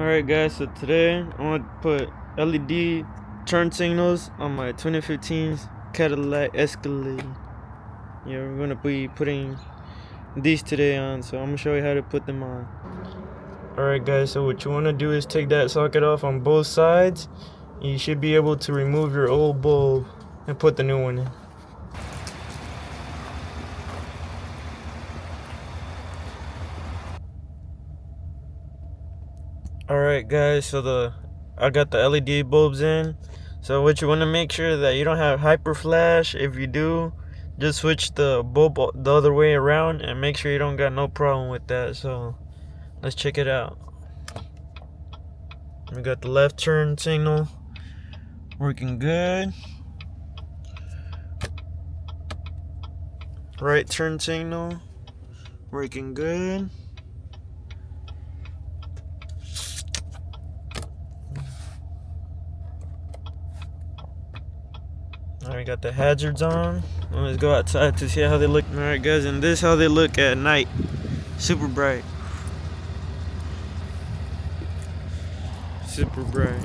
Alright guys, so today I'm going to put LED turn signals on my 2015 Cadillac Escalade. Yeah, we're going to be putting these today on, so I'm going to show you how to put them on. Alright guys, so what you want to do is take that socket off on both sides. You should be able to remove your old bulb and put the new one in. Alright guys, so I got the LED bulbs in. So what you want to make sure that you don't have hyper flash. If you do, just switch the bulb the other way around and make sure you don't got no problem with that. So let's check it out. We got the left turn signal working good. Right turn signal working good. Alright, got the hazards on. Let's go outside to see how they look. Alright guys, and this is how they look at night. Super bright. Super bright.